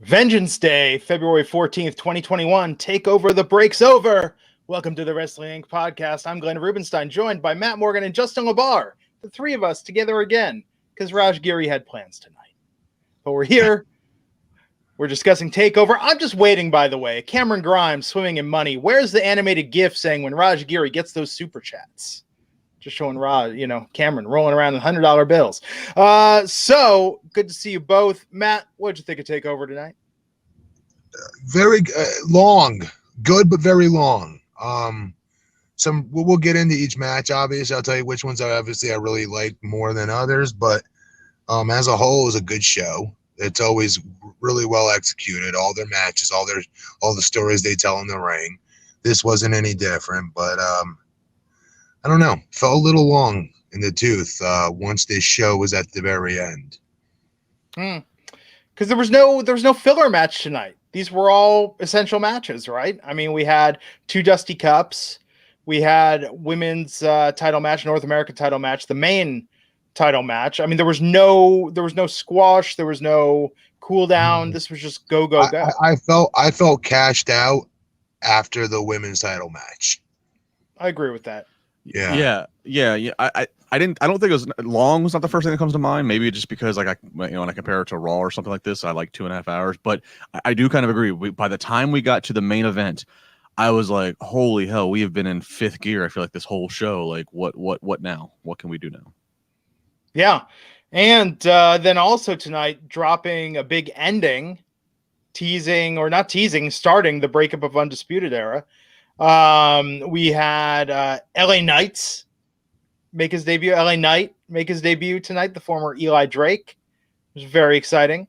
Vengeance Day, February 14th, 2021. TakeOver, the break's over. Welcome to the Wrestling Inc. podcast. I'm Glenn Rubenstein, joined by Matt Morgan and Justin LaBar. The three of us together again, because Raj Giri had plans tonight. But we're here. We're discussing TakeOver. I'm just waiting, by the way. Cameron Grimes swimming in money. Where's the animated GIF saying when Raj Giri gets those super chats? Just showing Raj, Cameron rolling around in $100 bills. So good to see you both. Matt, what'd you think of TakeOver tonight? Very long, good, but very long. We'll get into each match. Obviously, I'll tell you which ones I really like more than others. But as a whole, it was a good show. It's always really well executed. All their matches, all the stories they tell in the ring. This wasn't any different, but I don't know. Felt a little long in the tooth once this show was at the very end. Because there was no filler match tonight. These were all essential matches, right? I mean, we had two Dusty Cups. We had women's title match, North American title match, the main title match. I mean, there was no squash. There was no cool down. This was just go. I felt cashed out after the women's title match. I agree with that. Yeah. I don't think it was long. Was not the first thing that comes to mind. Maybe just because when I compare it to Raw or something like this, I like 2.5 hours. But I do kind of agree. By the time we got to the main event, I was like, holy hell, we have been in fifth gear. I feel like this whole show. Like, what now? What can we do now? Yeah, and then also tonight, dropping a big ending, starting the breakup of Undisputed Era. We had LA Knight make his debut tonight, the former Eli Drake. It was very exciting.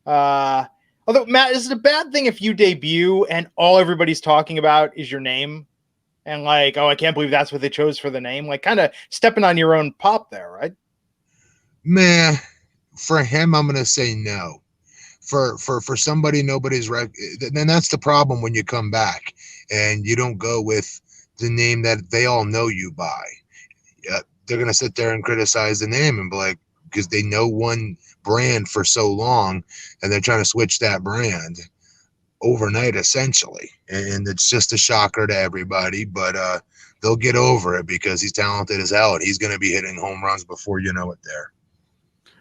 Although, Matt, is it a bad thing if you debut and all everybody's talking about is your name? And like, oh, I can't believe that's what they chose for the name. Like, kind of stepping on your own pop there, right? Man, for him, I'm going to say no. For somebody nobody's then that's the problem when you come back and you don't go with the name that they all know you by. They're going to sit there and criticize the name and be like, because they know one brand for so long and they're trying to switch that brand overnight, essentially. And it's just a shocker to everybody, but they'll get over it because he's talented as hell and he's going to be hitting home runs before you know it there.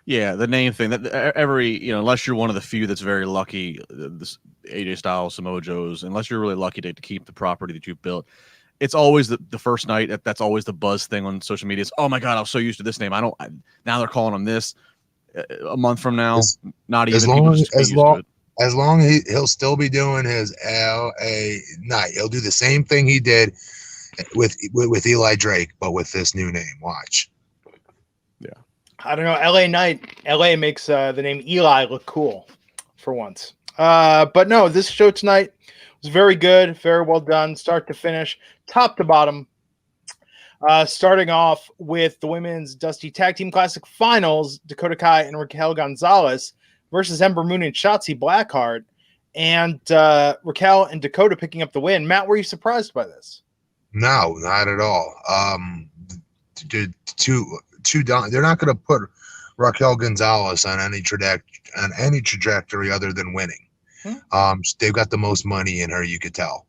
Yeah, the name thing that unless you're one of the few that's very lucky, this AJ Styles, Samoa Joe's, unless you're really lucky to keep the property that you've built, it's always the first night. That's always the buzz thing on social media. It's, oh my God, I was so used to this name. Now they're calling him this. A month from now, not even as long as he'll still be doing his LA Knight. He'll do the same thing he did with Eli Drake, but with this new name. Watch. Yeah. I don't know. LA Knight. LA makes the name Eli look cool for once. But no, this show tonight was very good. Very well done. Start to finish, top to bottom. Starting off with the Women's Dusty Tag Team Classic Finals, Dakota Kai and Raquel Gonzalez versus Ember Moon and Shotzi Blackheart. And Raquel and Dakota picking up the win. Matt, were you surprised by this? No, not at all. They're not going to put Raquel Gonzalez on any trajectory other than winning. They've got the most money in her, you could tell.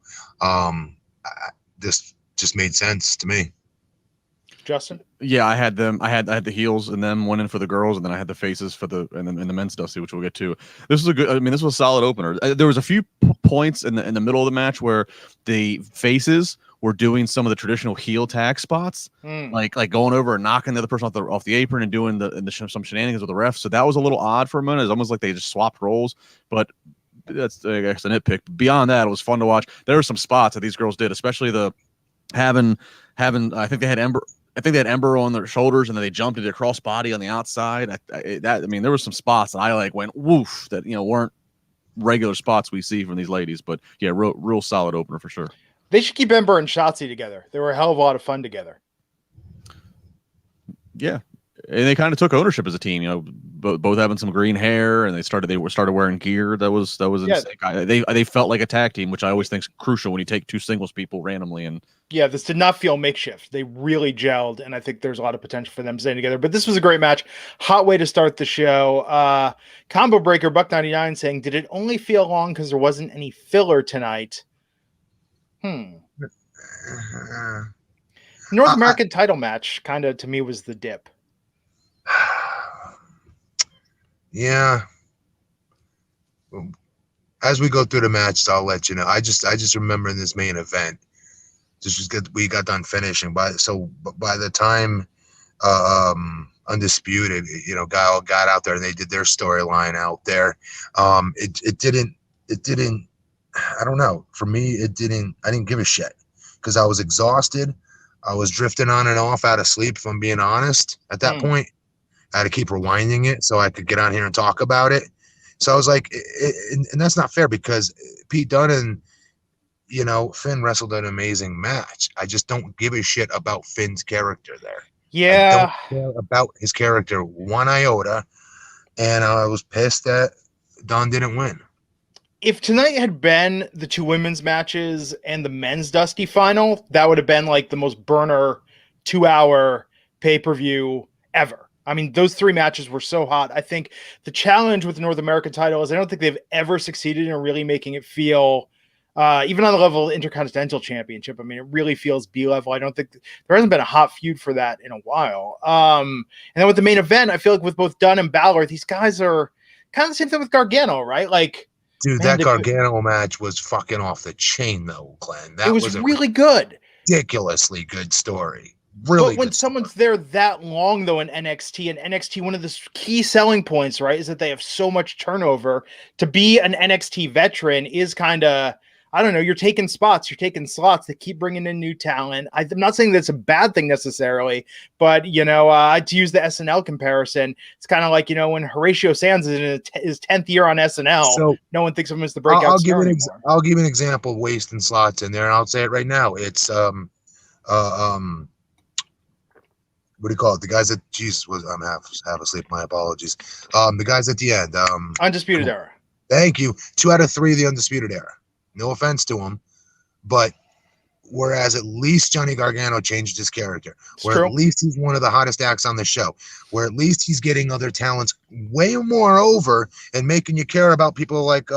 This just made sense to me. Justin? Yeah, I had them. I had the heels and them winning for the girls, and then I had the faces for the men's Dusty, which we'll get to. This was a good. I mean, this was a solid opener. There was a few points in the middle of the match where the faces were doing some of the traditional heel tag spots, like going over and knocking the other person off the apron and doing some shenanigans with the ref. So that was a little odd for a minute. It's almost like they just swapped roles, but that's, I guess, a nitpick. Beyond that, it was fun to watch. There were some spots that these girls did, especially the having. I think they had Ember on their shoulders, and then they jumped into their cross body on the outside. I mean, there were some spots that I went woof that weren't regular spots we see from these ladies. But yeah, real solid opener for sure. They should keep Ember and Shotzi together. They were a hell of a lot of fun together. Yeah, and they kind of took ownership as a team. both having some green hair, and they started wearing gear that was Yeah. insane. They felt like a tag team, which I always think is crucial when you take two singles people randomly. And yeah, this did not feel makeshift. They really gelled, and I think there's a lot of potential for them staying together. But this was a great match. Hot way to start the show. Combo Breaker Buck99 saying, did it only feel long because there wasn't any filler tonight? North American title match kind of to me was the dip. Yeah. As we go through the match, I'll let you know. I just remember in this main event, we got done finishing by the time Undisputed, got out there and they did their storyline out there. It didn't I don't know. For me, I didn't give a shit because I was exhausted. I was drifting on and off out of sleep, if I'm being honest. At that point, I had to keep rewinding it so I could get on here and talk about it. So I was like, and that's not fair because Pete Dunne and Finn wrestled an amazing match. I just don't give a shit about Finn's character there. Yeah. I don't care about his character one iota, and I was pissed that Dunn didn't win. If tonight had been the two women's matches and the men's Dusty final, that would have been like the most burner 2-hour pay-per-view ever. I mean, those three matches were so hot. I think the challenge with the North American title is I don't think they've ever succeeded in really making it feel, even on the level of Intercontinental Championship. I mean, it really feels B-level. I don't think there hasn't been a hot feud for that in a while. And then with the main event, I feel like with both Dunn and Balor, these guys are kind of the same thing with Gargano, right? Like, dude, that Gargano match was fucking off the chain, though, Glenn. That it was really good. Ridiculously good story. Really, but when someone's there that long, though, in NXT, and NXT, one of the key selling points, right, is that they have so much turnover. To be an NXT veteran is kind of, I don't know, you're taking spots, you're taking slots. They keep bringing in new talent. I'm not saying that's a bad thing necessarily, but, to use the SNL comparison, it's kind of like, when Horatio Sands is in his 10th year on SNL, so no one thinks of him as the breakout star anymore. I'll give you an example of wasting slots in there, and I'll say it right now. It's, what do you call it? The guys that I'm half asleep. My apologies. The guys at the end. Undisputed Era. Thank you. 2 out of 3 of the Undisputed Era. No offense to him, but whereas at least Johnny Gargano changed his character, at least he's one of the hottest acts on the show, where at least he's getting other talents way more over and making you care about people like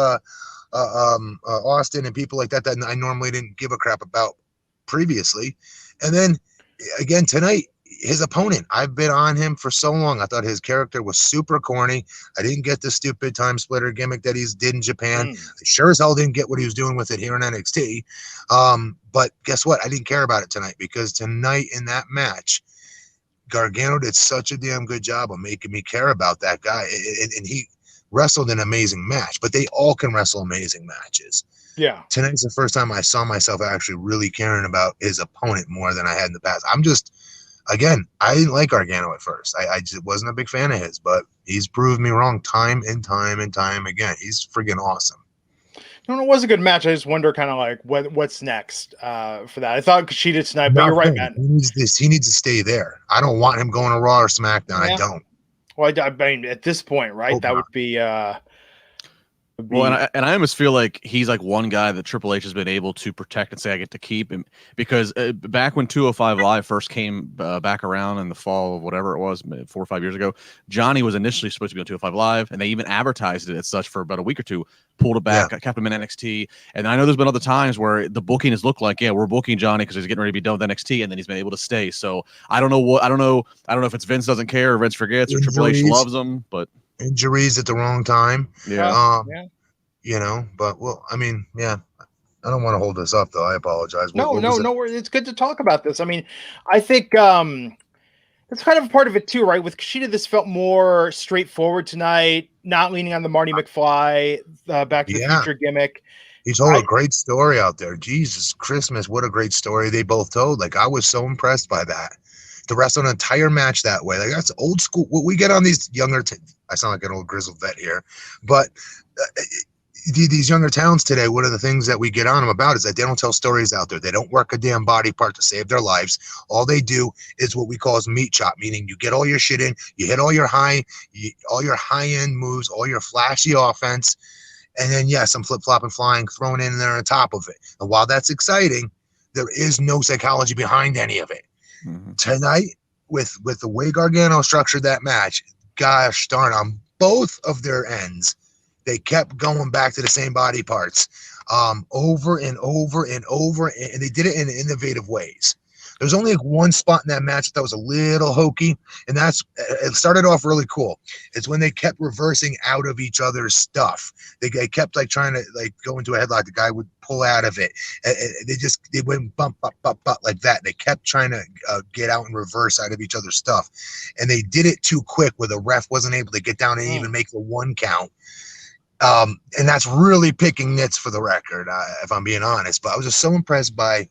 Austin and people like that I normally didn't give a crap about previously. And then again tonight, his opponent, I've been on him for so long. I thought his character was super corny. I didn't get the stupid time splitter gimmick that he's did in Japan. I sure as hell didn't get what he was doing with it here in NXT. But guess what? I didn't care about it tonight because tonight in that match, Gargano did such a damn good job of making me care about that guy. And he wrestled an amazing match, but they all can wrestle amazing matches. Yeah. Tonight's the first time I saw myself actually really caring about his opponent more than I had in the past. Again, I didn't like Gargano at first. I just wasn't a big fan of his, but he's proved me wrong time and time and time again. He's friggin' awesome. No, it was a good match. I just wonder kind of like what's next for that. I thought Kushida tonight, but you're right, man. He needs to stay there. I don't want him going to Raw or SmackDown. Yeah. I don't. Well, I mean, at this point, right, that would be... Well, and I almost feel like he's like one guy that Triple H has been able to protect and say I get to keep him because back when 205 Live first came back around in the fall of whatever it was 4 or 5 years ago, Johnny was initially supposed to be on 205 Live, and they even advertised it as such for about a week or two. Pulled it back, kept him in NXT, and I know there's been other times where the booking has looked like, we're booking Johnny because he's getting ready to be done with NXT, and then he's been able to stay. So I don't know if it's Vince doesn't care or Vince forgets or Triple H loves him, but. Injuries at the wrong time. Yeah. But I mean, I don't want to hold this up though. I apologize. No. It's good to talk about this. I mean, I think it's kind of a part of it too, right? With Kushida, this felt more straightforward tonight, not leaning on the Marty McFly Back to the Future gimmick. He told a great story out there. Jesus Christmas, what a great story they both told. Like, I was so impressed by that. To wrestle an entire match that way, like that's old school. What we get on these younger, I sound like an old grizzled vet here, but these younger talents today, one of the things that we get on them about is that they don't tell stories out there. They don't work a damn body part to save their lives. All they do is what we call as meat chop, meaning you get all your shit in, you hit all your high end moves, all your flashy offense, and then some flip flop and flying thrown in there on top of it. And while that's exciting, there is no psychology behind any of it. Mm-hmm. Tonight, with the way Gargano structured that match, gosh darn, on both of their ends, they kept going back to the same body parts over and over and over, and they did it in innovative ways. There's only like one spot in that match that was a little hokey, and it started off really cool. It's when they kept reversing out of each other's stuff. They kept like trying to like go into a headlock. The guy would pull out of it. They went bump, bump, bump, bump like that. They kept trying to get out and reverse out of each other's stuff, and they did it too quick where the ref wasn't able to get down and even make the 1 count. And that's really picking nits for the record, if I'm being honest. But I was just so impressed by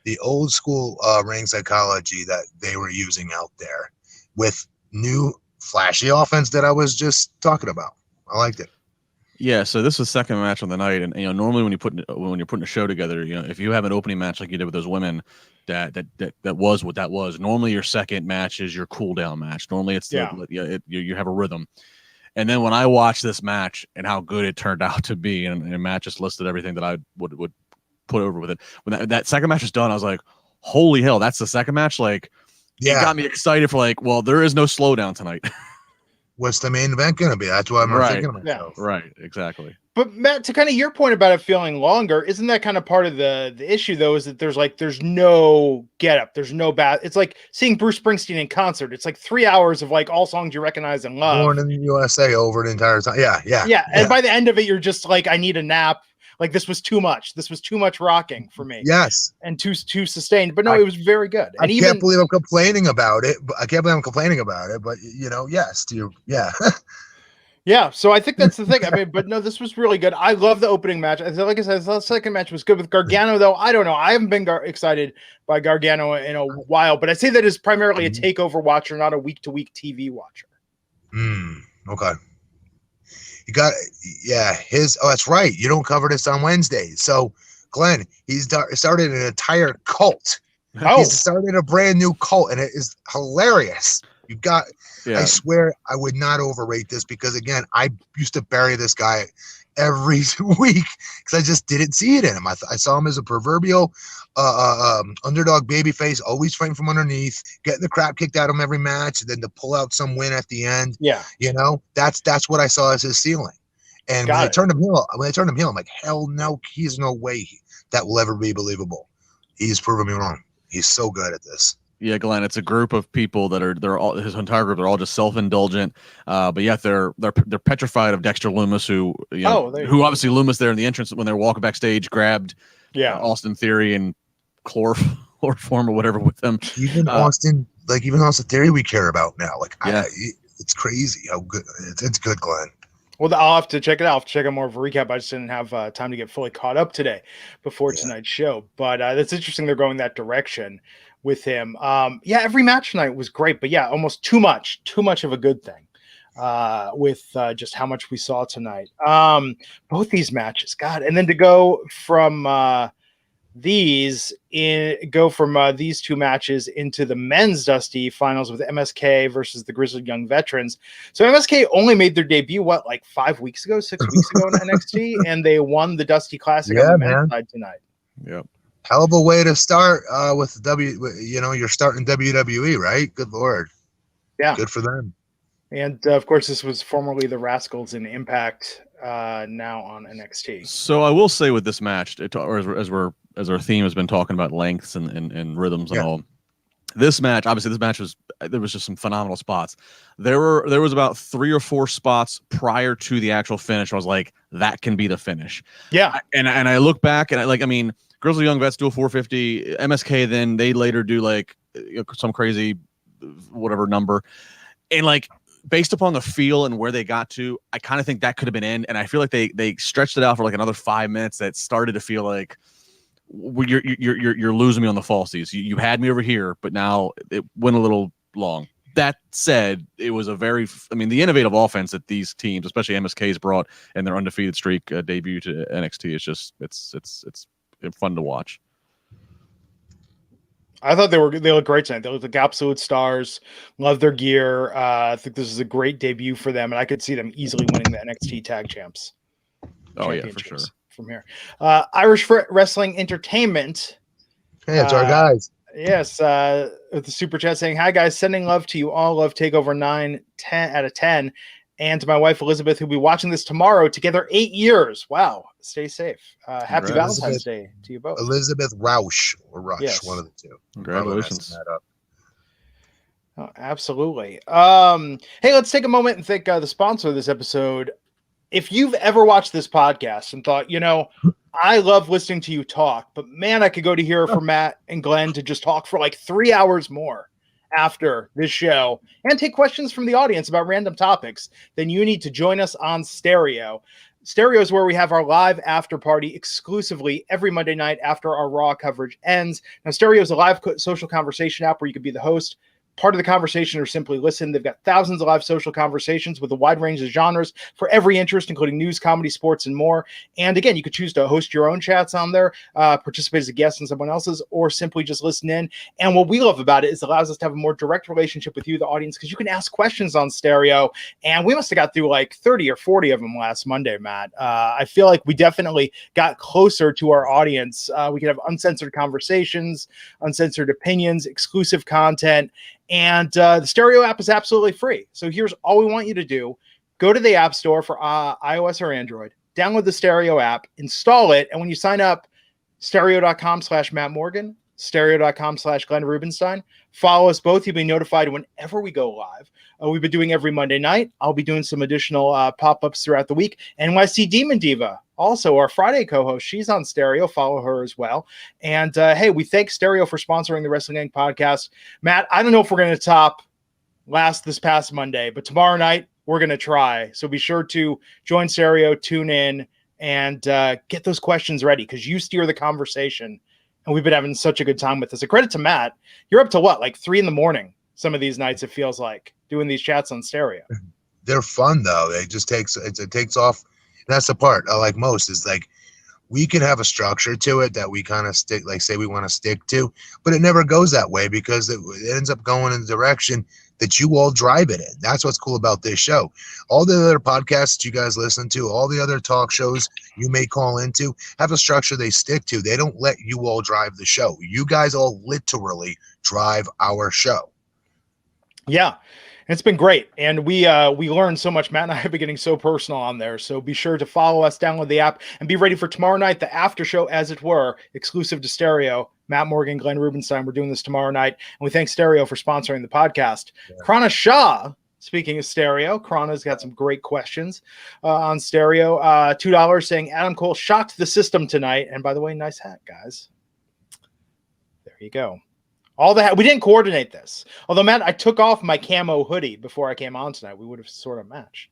the old school ring psychology that they were using out there with new flashy offense that I was just talking about. I liked it. Yeah, so this is the second match on the night, and normally when you're putting a show together, if you have an opening match like you did with those women, that was what that was. Normally your second match is your cool down match. Normally it's you have a rhythm. And then when I watched this match and how good it turned out to be, and Matt just listed everything that I would put over with it. When that second match was done, I was like, holy hell, that's the second match? Like, it got me excited for like, well, there is no slowdown tonight. What's the main event going to be? That's what I'm thinking of myself. Right, exactly. But Matt, to kind of your point about it feeling longer, isn't that kind of part of the issue though? Is that there's no get up, there's no bad. It's like seeing Bruce Springsteen in concert. It's like 3 hours of like all songs you recognize and love. Born in the USA over the entire time. Yeah. And by the end of it, you're just like, I need a nap. Like this was too much. This was too much rocking for me. Yes. And too sustained. But no, it was very good. And I can't believe I'm complaining about it. But yes, to you. Yeah. Yeah, so I think that's the thing. I mean, but no, this was really good. I love the opening match. Like I said, the second match was good with Gargano, though. I don't know. I haven't been excited by Gargano in a while, but I say that is primarily a takeover watcher, not a week-to-week TV watcher. Okay. You got, that's right. You don't cover this on Wednesdays. So, Glenn, he's started an entire cult. He's started a brand new cult, and it is hilarious. You got, I swear I would not overrate this because, again, I used to bury this guy every week because I just didn't see it in him. I saw him as a proverbial underdog babyface, always fighting from underneath, getting the crap kicked out of him every match, and then to pull out some win at the end. Yeah. That's what I saw as his ceiling. And when they turned him heel, I'm like, hell no, he's no way that will ever be believable. He's proven me wrong. He's so good at this. Yeah, Glenn, it's a group of people that they're all, his entire group. They're all just self-indulgent, but yet they're petrified of Dexter Lumis, who obviously Lumis there in the entrance when they were walking backstage grabbed Austin Theory and chloroform or whatever with them. Even Austin Theory we care about now. It's crazy how good it's good, Glenn. Well, I'll have to check it out. I'll have to check out more of a recap. I just didn't have time to get fully caught up today before tonight's show. But that's interesting. They're going that direction with him. Every match tonight was great, but almost too much of a good thing with just how much we saw tonight. Both these matches, God, and then to go from these two matches into the men's Dusty finals with MSK versus the Grizzled Young Veterans. So MSK only made their debut 6 weeks ago in NXT, and they won the Dusty Classic on the men's side tonight. Yep. Hell of a way to start with you're starting WWE, right? Good Lord. Yeah. Good for them. And of course, this was formerly the Rascals in Impact, now on NXT. So I will say with this match, as our theme has been talking about lengths and rhythms and all, this match there was just some phenomenal spots. There was about 3 or 4 spots prior to the actual finish. I was like, that can be the finish. Yeah. And I look back and Grizzly Young Vets do a 450. MSK then they later do some crazy whatever number, and based upon the feel and where they got to, I kind of think that could have been in. And I feel like they stretched it out for another 5 minutes. That started to feel like you're losing me on the falsies. You had me over here, but now it went a little long. that said, it was a very, the innovative offense that these teams, especially MSK's, brought in their undefeated streak debut to NXT. It's just, it's fun to watch. I thought they look great tonight. They look like absolute stars. Love their gear. I think this is a great debut for them, and I could see them easily winning the NXT Tag Champs. Oh yeah, for sure. From here, Irish Wrestling Entertainment. Hey, it's our guys. Yes, with the super chat saying, "Hi guys, sending love to you all. Love TakeOver 9/10 out of 10, and to my wife Elizabeth, who'll be watching this tomorrow. Together 8 years. Wow. Stay safe. Happy Valentine's Day to you both." Elizabeth Roush or Rush, yes. One of the two. Congratulations. Oh, absolutely. Hey, let's take a moment and thank the sponsor of this episode. If you've ever watched this podcast and thought, I love listening to you talk, but man, I could go to hear from Matt and Glenn to just talk for like 3 hours more after this show and take questions from the audience about random topics, then you need to join us on Stereo. Stereo is where we have our live after party exclusively every Monday night after our Raw coverage ends. Now, Stereo is a live social conversation app where you can be the host, part of the conversation, or simply listen. They've got thousands of live social conversations with a wide range of genres for every interest, including news, comedy, sports, and more. And again, you could choose to host your own chats on there, participate as a guest in someone else's, or simply just listen in. And what we love about it is it allows us to have a more direct relationship with you, the audience, because you can ask questions on Stereo. And we must have got through like 30 or 40 of them last Monday, Matt. I feel like we definitely got closer to our audience. We could have uncensored conversations, uncensored opinions, exclusive content. And the Stereo app is absolutely free. So here's all we want you to do. Go to the App Store for iOS or Android, download the Stereo app, install it, and when you sign up, stereo.com/Matt Morgan, stereo.com/Glenn Rubenstein. Follow us both. You'll be notified whenever we go live. We've been doing every Monday night. I'll be doing some additional pop-ups throughout the week. NYC Demon Diva, also our Friday co-host, she's on Stereo. Follow her as well. And hey, we thank Stereo for sponsoring the Wrestling Inc. podcast. Matt, I don't know if we're going to top this past Monday, but tomorrow night we're going to try. So be sure to join Stereo, tune in, and get those questions ready because you steer the conversation. And we've been having such a good time with this. A credit to Matt. You're up to what, like 3 a.m. some of these nights, it feels like, doing these chats on Stereo. They're fun, though. It takes off. That's the part I like most is like we can have a structure to it that we kind of stick, like say we want to stick to, but it never goes that way because it ends up going in the direction that you all drive it in. That's what's cool about this show. All the other podcasts you guys listen to, all the other talk shows you may call into, have a structure they stick to. They don't let you all drive the show. You guys all literally drive our show. Yeah, it's been great. And we learned so much. Matt and I have been getting so personal on there. So be sure to follow us, download the app, and be ready for tomorrow night, the after show, as it were, exclusive to Stereo. Matt Morgan, Glenn Rubenstein. We're doing this tomorrow night. And we thank Stereo for sponsoring the podcast. Yeah. Krana Shah, speaking of Stereo, Krana's got some great questions on Stereo. $2 saying Adam Cole shocked the system tonight. And by the way, nice hat, guys. There you go. We didn't coordinate this. Although, Matt, I took off my camo hoodie before I came on tonight. We would have sort of matched.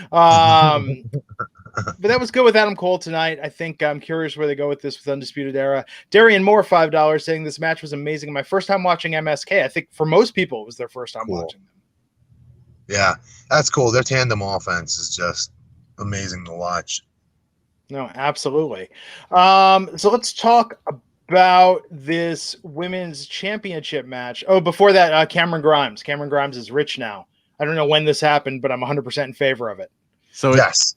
But that was good with Adam Cole tonight. I think I'm curious where they go with this with Undisputed Era. Darian Moore, $5, saying this match was amazing. My first time watching MSK. I think for most people, it was their first time watching them. Yeah, that's cool. Their tandem offense is just amazing to watch. No, absolutely. So let's talk about this women's championship match. Oh, before that, Cameron Grimes. Cameron Grimes is rich now. I don't know when this happened, but I'm 100% in favor of it. So yes.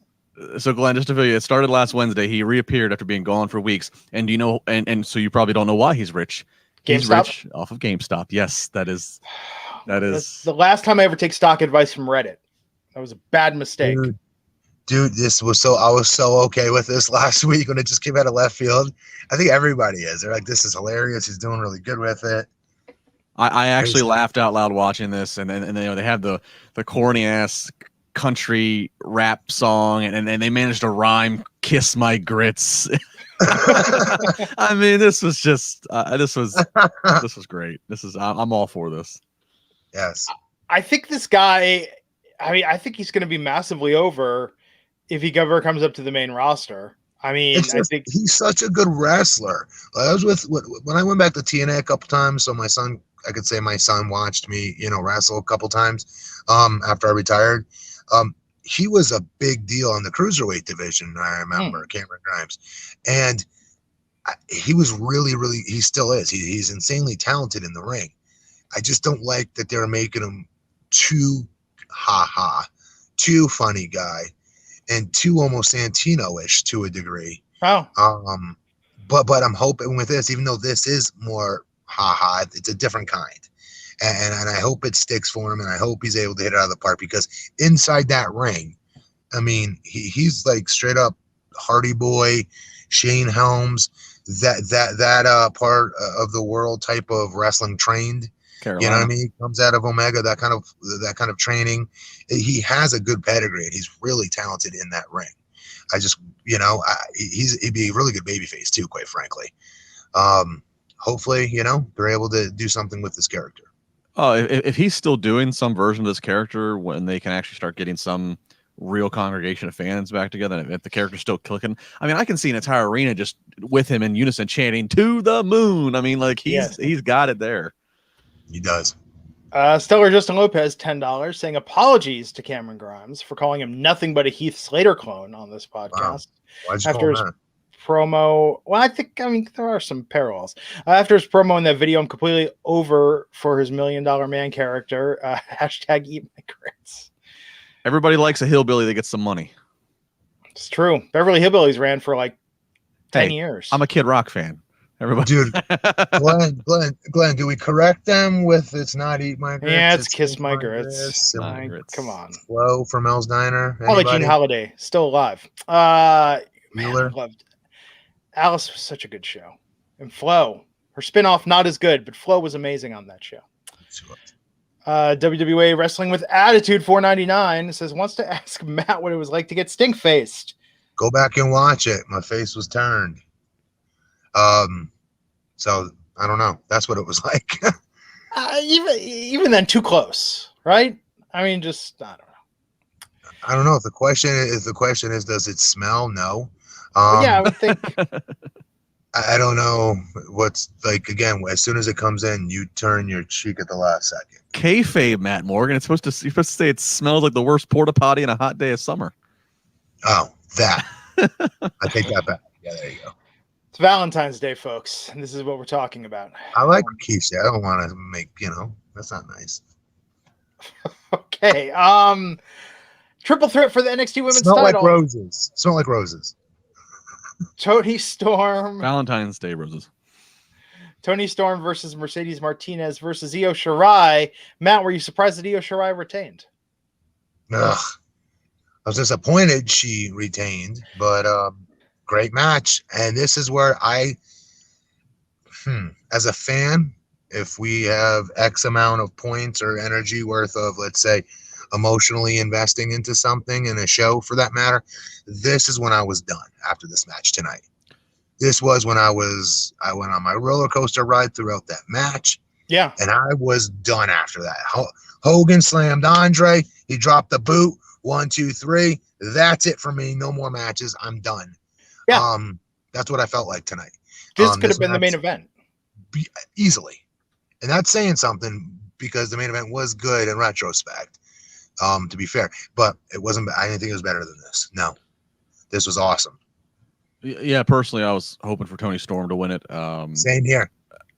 So Glenn, just to tell you, it started last Wednesday. He reappeared after being gone for weeks. And you know, and so you probably don't know why he's rich. He's rich off of GameStop. Yes, that is. That's the last time I ever take stock advice from Reddit. That was a bad mistake. Dude, I was so okay with this last week when it just came out of left field. I think everybody is. They're like, this is hilarious. He's doing really good with it. I actually laughed out loud watching this, and then they have the corny ass country rap song, and they managed to rhyme "Kiss My Grits." I mean, this was just this was great. I'm all for this. Yes, I think this guy. I think he's going to be massively over if he ever comes up to the main roster. I mean, I think he's such a good wrestler. I was when I went back to TNA a couple times, so my son I could say my son watched me, wrestle a couple times after I retired. He was a big deal in the cruiserweight division. I remember Cameron Grimes, and he was really, really. He still is. He's insanely talented in the ring. I just don't like that they're making him too too funny guy, and too almost Santino-ish to a degree. Oh. But I'm hoping with this, even though this is more it's a different kind. And I hope it sticks for him, and I hope he's able to hit it out of the park, because inside that ring, I mean, he's like straight up Hardy Boy, Shane Helms, that part of the world type of wrestling trained. Carolina. You know what I mean? He comes out of Omega, that kind of training. He has a good pedigree, and he's really talented in that ring. I just, he'd be a really good babyface too, quite frankly. Hopefully, they're able to do something with this character. Oh, if he's still doing some version of this character when they can actually start getting some real congregation of fans back together, and if the character's still clicking, I mean, I can see an entire arena just with him in unison chanting "to the moon." I mean, like he's got it there. He does. Stellar Justin Lopez, $10, saying apologies to Cameron Grimes for calling him nothing but a Heath Slater clone on this podcast. Wow. Why'd you After call his that? promo, there are some parallels. After his promo in that video, I'm completely over for his $1 Million Man character. Hashtag eat my grits. Everybody likes a hillbilly that gets some money. It's true. Beverly Hillbillies ran for like 10 years. I'm a Kid Rock fan. Everybody, dude. Glenn, do we correct them with "It's not eat my grits"? Yeah, it's kiss my grits. Come on. Flo from Mel's Diner. I like Gene Holiday, still alive. Man, Wheeler. I loved Alice was such a good show. And Flo, her spinoff not as good, but Flo was amazing on that show. WWA Wrestling with Attitude 499 says wants to ask Matt what it was like to get stink faced. Go back and watch it. My face was turned. So I don't know. That's what it was like. Even then, too close, right? I mean, just I don't know. I don't know if the question is, does it smell? No. Yeah, I would think. I don't know what's like. Again, as soon as it comes in, you turn your cheek at the last second. Kayfabe, Matt Morgan. You're supposed to say it smells like the worst porta potty in a hot day of summer. Oh, that. I take that back. Yeah, there you go. It's Valentine's Day, folks, and this is what we're talking about. I like what Keith said. I don't want to make, that's not nice. Okay. Triple threat for the NXT Women's Smell title. Smell like roses. Toni Storm. Valentine's Day roses. Toni Storm versus Mercedes Martinez versus Io Shirai. Matt, were you surprised that Io Shirai retained? Ugh. I was disappointed she retained, but great match. And this is where as a fan, if we have X amount of points or energy worth of, let's say, emotionally investing into something in a show for that matter, this is when I was done after this match tonight. This was when I went on my roller coaster ride throughout that match. Yeah. And I was done after that. Hogan slammed Andre. He dropped the boot. 1, 2, 3. That's it for me. No more matches. I'm done. Yeah. That's what I felt like tonight. This could have been the main event. Easily. And that's saying something, because the main event was good in retrospect, to be fair. But it wasn't. I didn't think it was better than this. No. This was awesome. Yeah, personally, I was hoping for Toni Storm to win it. Same here.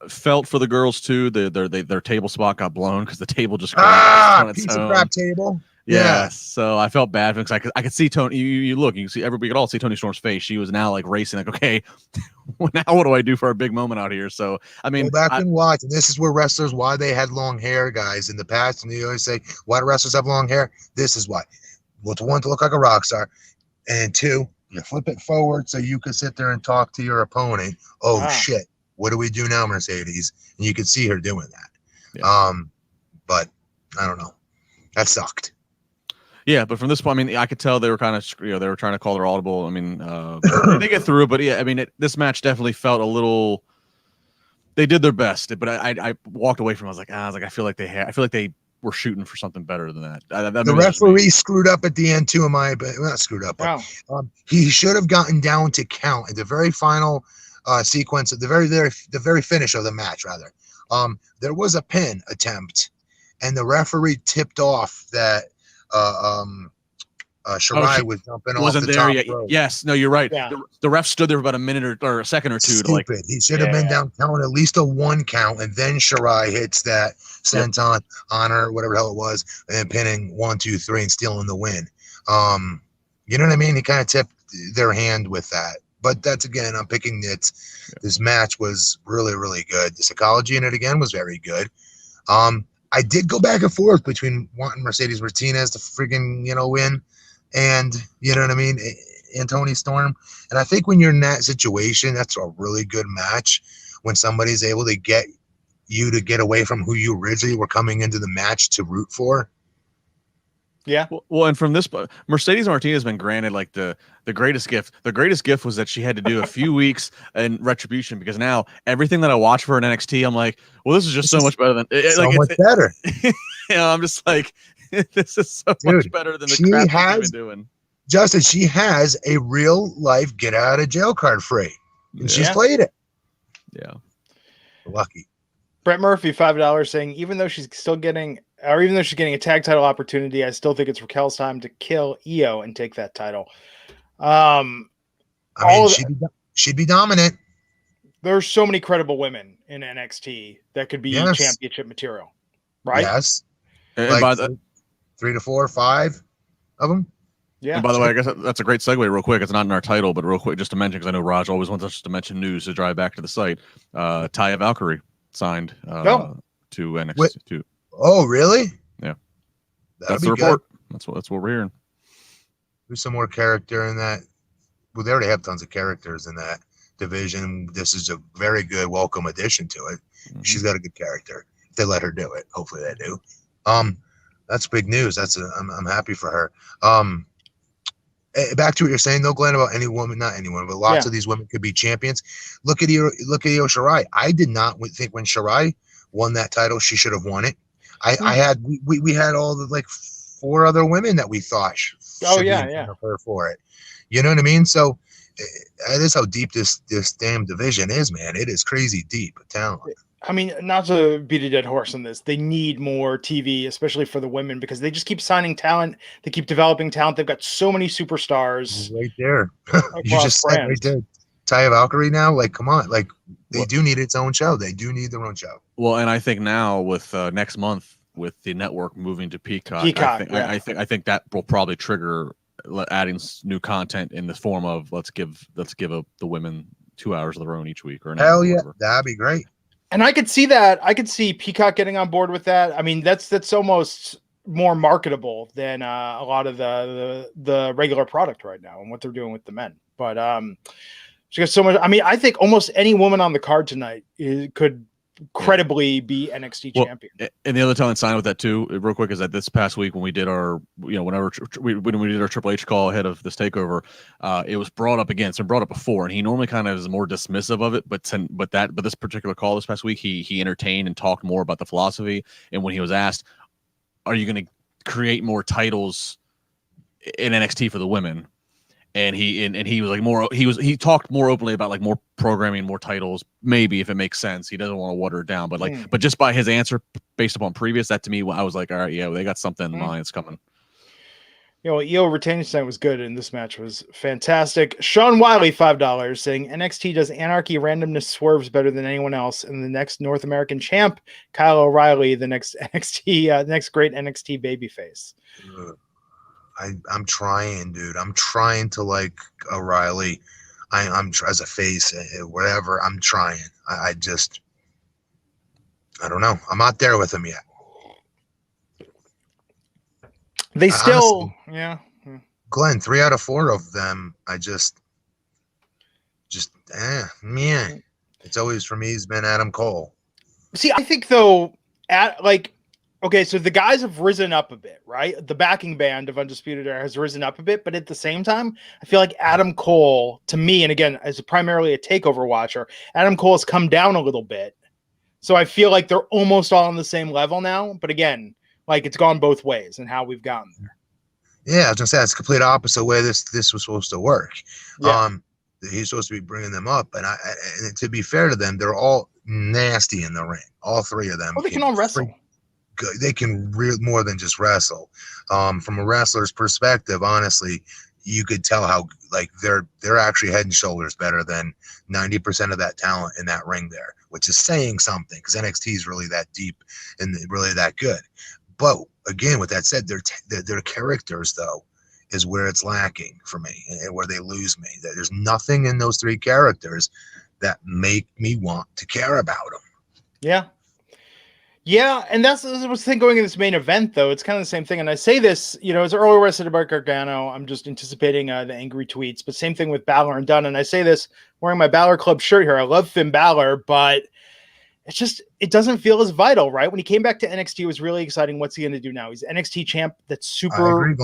Felt for the girls, too. Their table spot got blown because the table just on its piece of crap table. Yeah, so I felt bad because I could see Toni. You look, you can see everybody could all see Toni Storm's face. She was now like racing, like, okay, now what do I do for a big moment out here? So I mean, go back and watch. And this is where wrestlers, why they had long hair, guys, in the past. And you always say, why do wrestlers have long hair? This is why. Well, to one, to look like a rock star, and two, you flip it forward so you can sit there and talk to your opponent. Oh shit, what do we do now, Mercedes? And you could see her doing that. Yeah. But I don't know. That sucked. Yeah, but from this point, I mean, I could tell they were kind of, they were trying to call their audible. I mean, they get through, but yeah, I mean, this match definitely felt a little. They did their best, but I walked away from it. I was like, I feel like they were shooting for something better than that. The referee screwed up at the end too. Not screwed up, but he should have gotten down to count at the very final sequence, at the very finish of the match, rather. There was a pin attempt, and the referee tipped off that Shirai was jumping off the top rope. Yes, no, you're right. Yeah. The ref stood there for about a minute or a second or two. Stupid. To like, he should have been down counting at least a 1 count, and then Shirai hits that senton on her, whatever the hell it was, and pinning 1, 2, 3 and stealing the win. You know what I mean? He kind of tipped their hand with that. But that's, again, I'm picking nits. This match was really, really good. The psychology in it, again, was very good. I did go back and forth between wanting Mercedes Martinez to freaking, win, and, you know what I mean, and Toni Storm. And I think when you're in that situation, that's a really good match, when somebody's able to get you to get away from who you originally were coming into the match to root for. Yeah. Well, and from this, Mercedes Martinez has been granted like the greatest gift. The greatest gift was that she had to do a few weeks in retribution, because now everything that I watch for in NXT, I'm like, well, this is just so much better than much better. I'm just like, this is so much better than the crap she's been doing. Justin, she has a real life get out of jail card free, and she's played it. Yeah, lucky. Brett Murphy, $5, saying, even though she's getting a tag title opportunity, I still think it's Raquel's time to kill Io and take that title. She'd be dominant. There's so many credible women in NXT that could be championship material, right? Yes. And like by the 3 to 4 or 5 of them. Yeah. And by the way, I guess that's a great segue real quick. It's not in our title, but real quick, just to mention, because I know Raj always wants us to mention news to drive back to the site. Taya Valkyrie signed to NXT. Too. Oh, really? Yeah. That'd that's the report. Good. That's what we're hearing. There's some more character in that. Well, they already have tons of characters in that division. This is a very good welcome addition to it. Mm-hmm. She's got a good character. If they let her do it, hopefully they do. That's big news. I'm happy for her. Back to what you're saying though, Glenn, about any woman, not anyone, but lots of these women could be champions. Look at Io Shirai. I did not think when Shirai won that title, she should have won it. We had all the like 4 other women that we thought should be her for it. You know what I mean? So that is how deep this damn division is, man. It is crazy deep talent. I mean, not to beat a dead horse on this, they need more TV, especially for the women, because they just keep signing talent. They keep developing talent. They've got so many superstars right there. You just said right there, Taya Valkyrie now. Like, come on, like they do need its own show. They do need their own show. Well, and I think now with next month with the network moving to Peacock, I think that will probably trigger adding new content in the form of let's give the women 2 hours of their own each week. Or hell yeah, that'd be great. And I could see that. I could see Peacock getting on board with that. I mean, that's almost more marketable than a lot of the regular product right now and what they're doing with the men. But she got so much. I mean, I think almost any woman on the card tonight could credibly be NXT champion. And the other talent sign with that too, real quick, is that this past week when we did our, when we did our Triple H call ahead of this takeover, it was brought up again. So brought up before, and he normally kind of is more dismissive of it, but this particular call this past week, he entertained and talked more about the philosophy. And when he was asked, "Are you going to create more titles in NXT for the women?" And he was like he talked more openly about like more programming, more titles, maybe if it makes sense. He doesn't want to water it down, but but just by his answer based upon previous, that to me, I was like, all right, yeah, they got something in mind. It's coming. Io retaining tonight was good, and this match was fantastic. Sean Wiley, $5, saying NXT does anarchy randomness swerves better than anyone else, and the next North American champ, Kyle O'Reilly, the next next great NXT babyface. I'm trying, dude. I'm trying to like O'Reilly. I'm as a face, whatever. I'm trying. I don't know. I'm not there with him yet. They still, honestly, Glenn, 3 out of 4 of them, I just man. It's always for me has been Adam Cole. See, I think though, okay, so the guys have risen up a bit, right? The backing band of Undisputed Era has risen up a bit, but at the same time, I feel like Adam Cole, to me, and again, as primarily a takeover watcher, Adam Cole has come down a little bit. So I feel like they're almost all on the same level now. But again, like it's gone both ways and how we've gotten there. Yeah, I was gonna say it's the complete opposite way this was supposed to work. Yeah. He's supposed to be bringing them up, and to be fair to them, they're all nasty in the ring. All three of them. Well, they can all wrestle. Good. They can more than just wrestle. From a wrestler's perspective, honestly, you could tell how like they're actually head and shoulders better than 90% of that talent in that ring there, which is saying something because NXT is really that deep and really that good. But again, with that said, their characters though is where it's lacking for me and where they lose me. There's nothing in those three characters that make me want to care about them. Yeah. Yeah, and that's the thing going in this main event, though. It's kind of the same thing. And I say this, as earlier I said about Gargano, I'm just anticipating the angry tweets. But same thing with Balor and Dunn. And I say this wearing my Balor Club shirt here. I love Finn Balor, but it doesn't feel as vital, right? When he came back to NXT, it was really exciting. What's he going to do now? He's NXT champ. That's super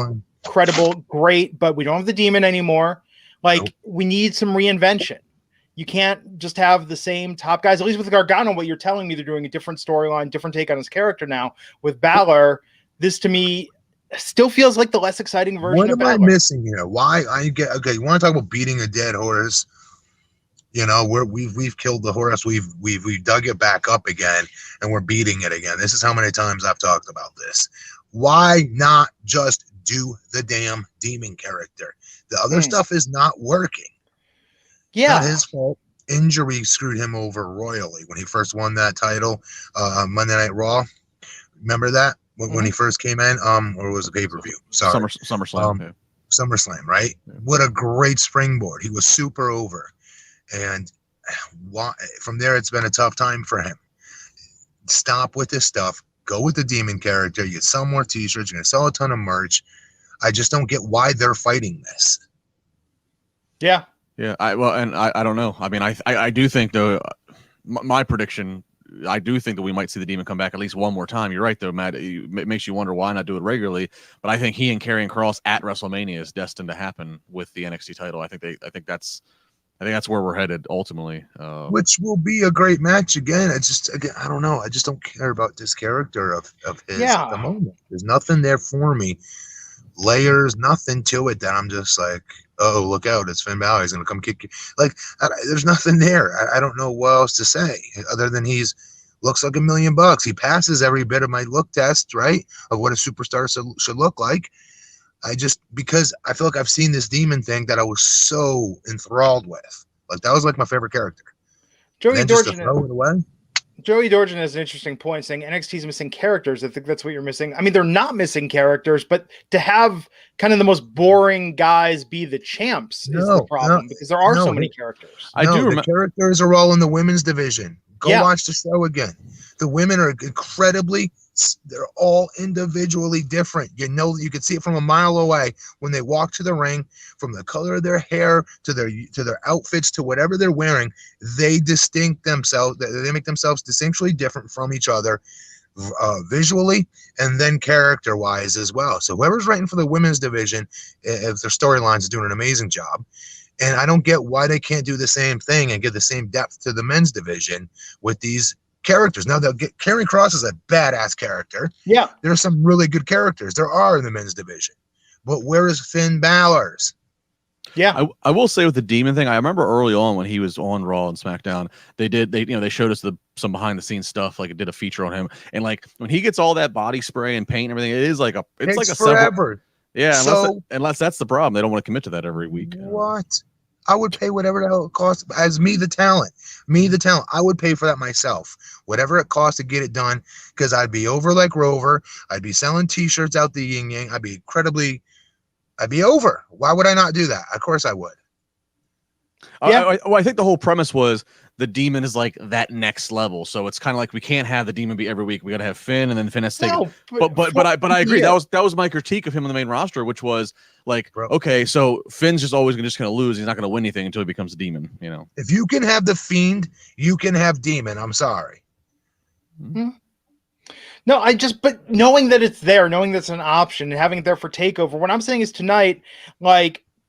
credible, great, but we don't have the demon anymore. We need some reinvention. You can't just have the same top guys. At least with Gargano, what you're telling me, they're doing a different storyline, different take on his character now. With Balor, this to me still feels like the less exciting version of Balor. What am I missing here? Why you want to talk about beating a dead horse? We've killed the horse. We've dug it back up again, and we're beating it again. This is how many times I've talked about this. Why not just do the damn demon character? The other stuff is not working. Yeah, not his fault. Injury screwed him over royally when he first won that title, Monday Night Raw. Remember that when he first came in, or was it pay-per-view? Sorry, SummerSlam. SummerSlam, right? Yeah. What a great springboard! He was super over, and from there it's been a tough time for him. Stop with this stuff. Go with the demon character. You sell more T-shirts. You're gonna sell a ton of merch. I just don't get why they're fighting this. Yeah. Yeah, I don't know. I mean, I do think though, my prediction, I do think that we might see the demon come back at least one more time. You're right though, Matt. It makes you wonder why not do it regularly. But I think he and Karrion Kross at WrestleMania is destined to happen with the NXT title. I think that's where we're headed ultimately. Which will be a great match again. I don't know. I just don't care about this character of his at the moment. There's nothing there for me. Layers, nothing to it that I'm just like, oh, look out, it's Finn Balor. He's going to come kick you. There's nothing there. I don't know what else to say other than looks like $1 million. He passes every bit of my look test, right, of what a superstar should look like. Because I feel like I've seen this demon thing that I was so enthralled with. That was my favorite character. Joey Dorjan, just to throw it away. Joey Dorjan has an interesting point saying NXT's missing characters. I think that's what you're missing. I mean, they're not missing characters, but to have kind of the most boring guys be the champs is the problem because there are so many characters. The characters are all in the women's division. Go watch the show again. The women are they're all individually different. You can see it from a mile away when they walk to the ring, from the color of their hair to their outfits to whatever they're wearing. They make themselves distinctly different from each other visually and then character wise as well. So whoever's writing for the women's division, if their storylines is doing an amazing job. And I don't get why they can't do the same thing and give the same depth to the men's division with these characters. Now Karrion Kross is a badass character. Yeah, there's some really good characters there are in the men's division, but where is Finn Balor's? Yeah, I will say with the demon thing, I remember early on when he was on Raw and SmackDown, they showed us some behind the scenes stuff, it did a feature on him, and when he gets all that body spray and paint and everything, it's like a forever. Yeah, unless that's the problem, they don't want to commit to that every week. What? I would pay whatever the hell it costs as the talent. I would pay for that myself. Whatever it costs to get it done, because I'd be over like Rover. I'd be selling T-shirts out the yin yang. I'd be over. Why would I not do that? Of course I would. Yeah. I think the whole premise was the demon is that next level. So it's kind of we can't have the demon be every week. We got to have Finn, and then Finn has to take it. But I agree. Yeah. That was my critique of him on the main roster, which was okay, so Finn's just always just going to lose. He's not going to win anything until he becomes a demon. If you can have the Fiend, you can have Demon. I'm sorry. Mm-hmm. No, but knowing that it's there, knowing that's an option, and having it there for TakeOver. What I'm saying is tonight,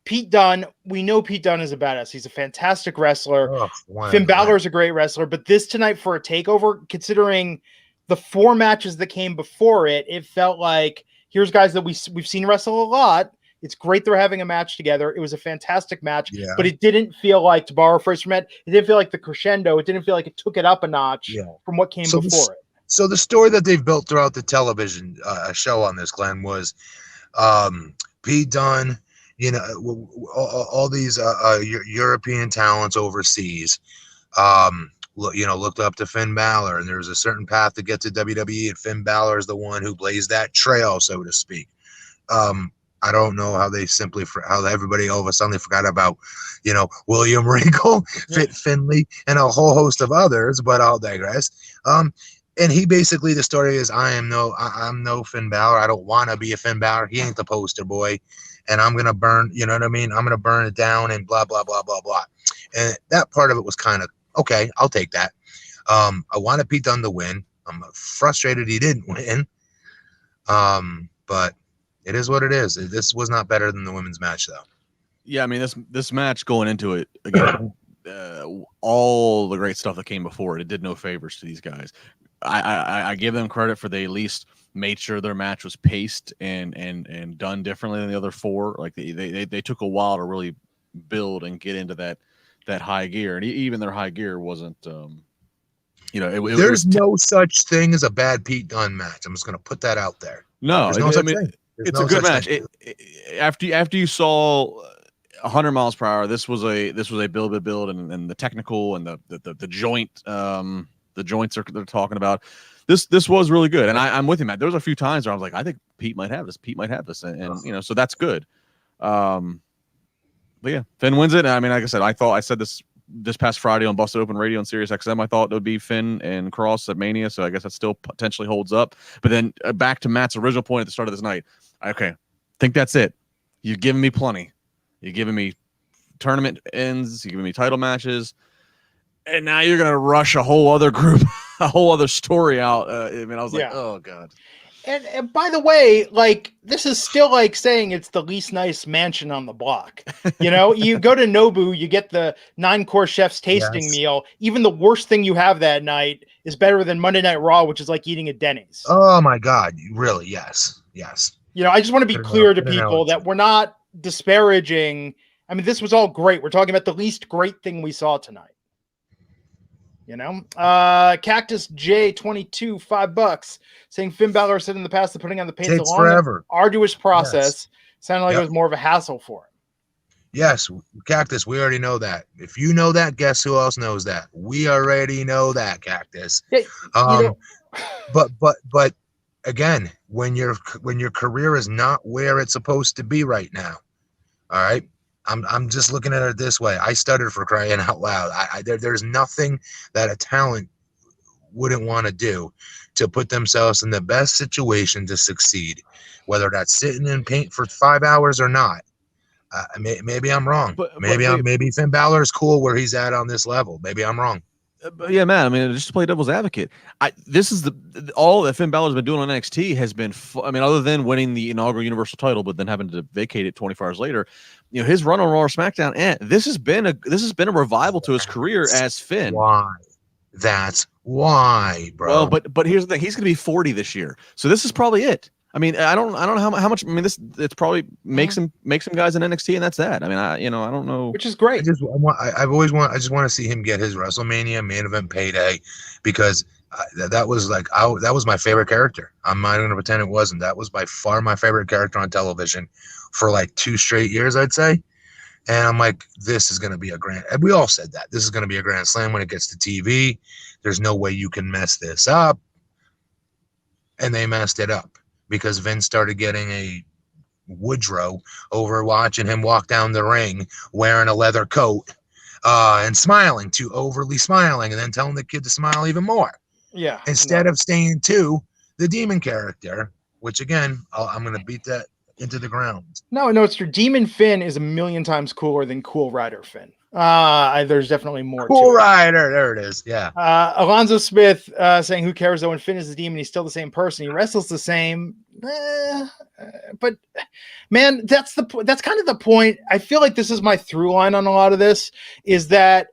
Pete Dunne, we know Pete Dunne is a badass. He's a fantastic wrestler. Finn Balor is a great wrestler. But this tonight for a TakeOver, considering the 4 matches that came before it, it felt like here's guys that we've seen wrestle a lot. It's great they're having a match together. It was a fantastic match, Yeah. but it didn't feel like, to borrow a phrase from it didn't feel like the crescendo. It didn't feel like it took it up a notch from what came before it. So the story that they've built throughout the television show on this, Glenn, was Pete Dunne, you know, all these European talents overseas, looked up to Finn Balor, and there was a certain path to get to WWE, and Finn Balor is the one who blazed that trail, so to speak. I don't know how how everybody all of a sudden forgot about, William Regal, Fit Finlay, and a whole host of others, but I'll digress. And he basically, the story is, I'm no Finn Balor. I don't want to be a Finn Balor. He ain't the poster boy. And I'm going to burn, you know what I mean? I'm going to burn it down and blah, blah, blah, blah, blah. And that part of it was kind of, okay, I'll take that. I wanted Pete Dunne to win. I'm frustrated he didn't win. But it is what it is. This was not better than the women's match, though. Yeah, I mean, this match going into it, again, all the great stuff that came before it did no favors to these guys. I give them credit for they at least made sure their match was paced and done differently than the other four. Like they took a while to really build and get into that high gear, and even their high gear wasn't. There's no such thing as a bad Pete Dunne match. I'm just going to put that out there. No, it's a good match. After you saw 100 miles per hour, this was a build, and the technical and the joint. The joints they're talking about. This was really good, and I'm with you, Matt. There was a few times where I was like, I think Pete might have this, and so that's good. But yeah, Finn wins it. I mean, like I said, I said this past Friday on Busted Open Radio on Sirius XM. I thought it would be Finn and Cross at Mania, so I guess that still potentially holds up. But then back to Matt's original point at the start of this night. Okay, think that's it. You're giving me plenty. You're giving me tournament ends. You're giving me title matches. And now you're going to rush a whole other group, a whole other story out. I was like, oh, God. And by the way, like, this is still like saying it's the least nice mansion on the block. You go to Nobu, you get the 9-course chef's tasting meal. Even the worst thing you have that night is better than Monday Night Raw, which is like eating at Denny's. Oh, my God. Really? Yes. I just want to be clear to people that we're not disparaging. I mean, this was all great. We're talking about the least great thing we saw tonight. Cactus J22, $5, saying Finn Balor said in the past that putting on the paint is a long, forever. arduous process. Sounded like it was more of a hassle for him. Yes, Cactus, we already know that. If you know that, guess who else knows that? We already know that, Cactus. Yeah, but again, when your career is not where it's supposed to be right now, all right. I'm just looking at it this way. I stuttered for crying out loud. There's nothing that a talent wouldn't want to do to put themselves in the best situation to succeed, whether that's sitting in paint for 5 hours or not. Maybe I'm wrong. Maybe Finn Balor is cool where he's at on this level. Maybe I'm wrong. But yeah, man. I mean, just to play devil's advocate, this is all that Finn Balor's been doing on NXT has been. Other than winning the inaugural Universal title, but then having to vacate it 24 hours later, his run on Raw or SmackDown, this has been a revival to his career as Finn. Why? That's why, bro. Well, but here's the thing: he's going to be 40 this year, so this is probably it. I mean, I don't know how much. I mean, it's probably makes some guys in NXT, and that's that. I mean, I don't know, which is great. I just want to see him get his WrestleMania main event payday, because that was that was my favorite character. I'm not going to pretend it wasn't. That was by far my favorite character on television for like 2 straight years, I'd say. And I'm like, this is going to be a grand. And we all said that this is going to be a grand slam when it gets to TV. There's no way you can mess this up, and they messed it up. Because Vince started getting a Woodrow over watching him walk down the ring wearing a leather coat and smiling, too overly smiling, and then telling the kid to smile even more. Yeah. Instead of staying to the demon character, which again, I'm going to beat that into the ground. No, it's true. Demon Finn is a million times cooler than Cool Rider Finn. There's definitely more. Cool Rider, there it is. Yeah. Alonzo Smith saying, "Who cares though? When Finn is the demon, he's still the same person. He wrestles the same." But man, that's kind of the point. I feel like this is my through line on a lot of this: is that